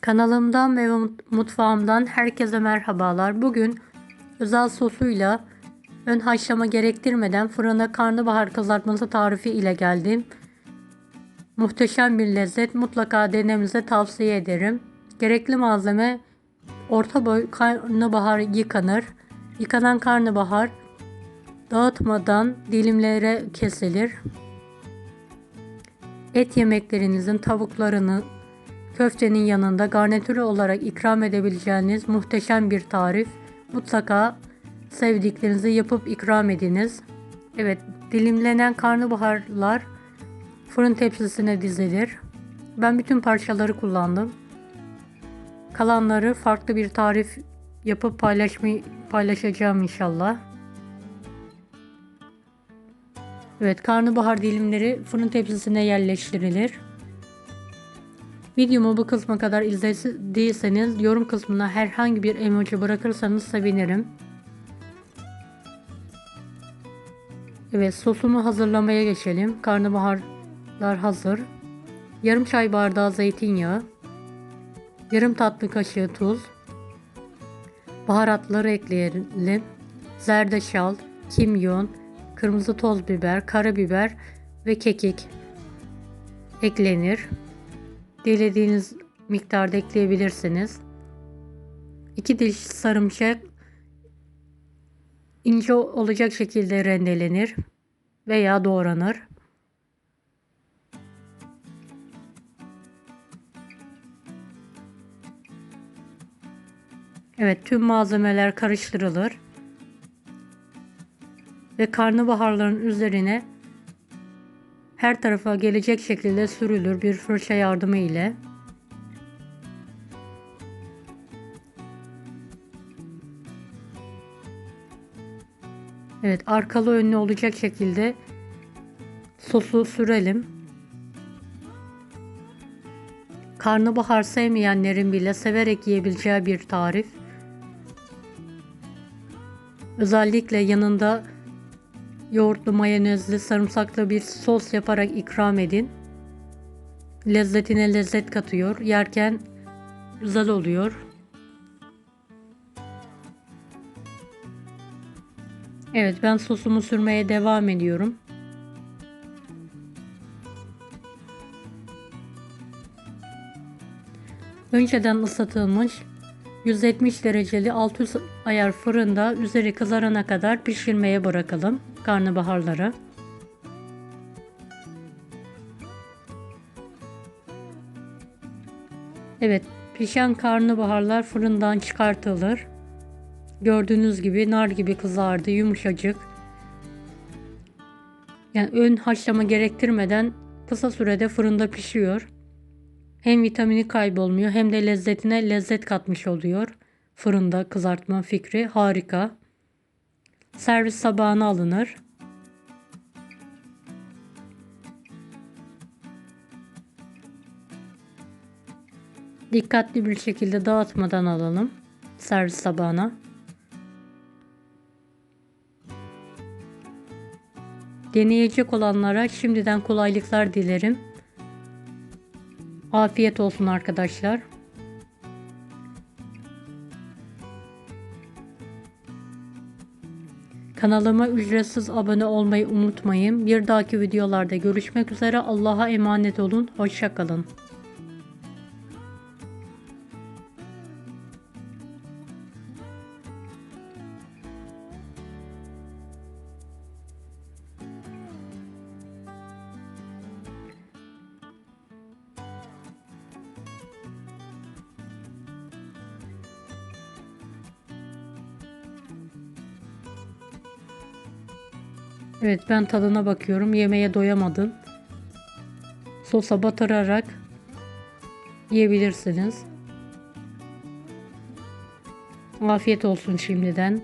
Kanalımdan ve mutfağımdan herkese merhabalar. Bugün özel sosuyla ön haşlama gerektirmeden fırına karnabahar kızartması tarifi ile geldim. Muhteşem bir lezzet. Mutlaka denemenizi tavsiye ederim. Gerekli malzeme: orta boy karnabahar yıkanır. Yıkanan karnabahar dağıtmadan dilimlere kesilir. Et yemeklerinizin, tavuklarını, köftenin yanında garnitürü olarak ikram edebileceğiniz muhteşem bir tarif. Mutlaka sevdiklerinizi yapıp ikram ediniz. Evet, dilimlenen karnabaharlar fırın tepsisine dizilir. Ben bütün parçaları kullandım. Kalanları farklı bir tarif yapıp paylaşacağım inşallah. Evet, karnabahar dilimleri fırın tepsisine yerleştirilir. Videomu bu kısma kadar izlediyseniz yorum kısmına herhangi bir emoji bırakırsanız sevinirim. Evet, sosumu hazırlamaya geçelim. Karnabaharlar hazır. Yarım çay bardağı zeytinyağı, yarım tatlı kaşığı tuz, baharatları ekleyelim. Zerdeçal, kimyon, kırmızı toz biber, karabiber ve kekik eklenir. Dilediğiniz miktarda ekleyebilirsiniz. 2 diş sarımsak ince olacak şekilde rendelenir veya doğranır. Evet, tüm malzemeler karıştırılır ve karnabaharların üzerine her tarafa gelecek şekilde sürülür bir fırça yardımı ile. Evet, arkalı önlü olacak şekilde sosu sürelim. Karnabahar sevmeyenlerin bile severek yiyebileceği bir tarif. Özellikle yanında yoğurtlu, mayonezli, sarımsaklı bir sos yaparak ikram edin. Lezzetine lezzet katıyor. Yerken güzel oluyor. Evet, ben sosumu sürmeye devam ediyorum. Önceden ısıtılmış 170 dereceli alt üst ayar fırında üzeri kızarana kadar pişirmeye bırakalım karnabaharları. Evet, pişen karnabaharlar fırından çıkartılır. Gördüğünüz gibi nar gibi kızardı, yumuşacık. Yani ön haşlama gerektirmeden kısa sürede fırında pişiyor. Hem vitamini kaybolmuyor hem de lezzetine lezzet katmış oluyor. Fırında kızartma fikri harika. Servis tabağına alınır. Dikkatli bir şekilde dağıtmadan alalım servis tabağına. Deneyecek olanlara şimdiden kolaylıklar dilerim. Afiyet olsun arkadaşlar. Kanalıma ücretsiz abone olmayı unutmayın. Bir dahaki videolarda görüşmek üzere. Allah'a emanet olun. Hoşça kalın. Evet, ben tadına bakıyorum. Yemeğe doyamadım. Sosa batırarak yiyebilirsiniz. Afiyet olsun şimdiden.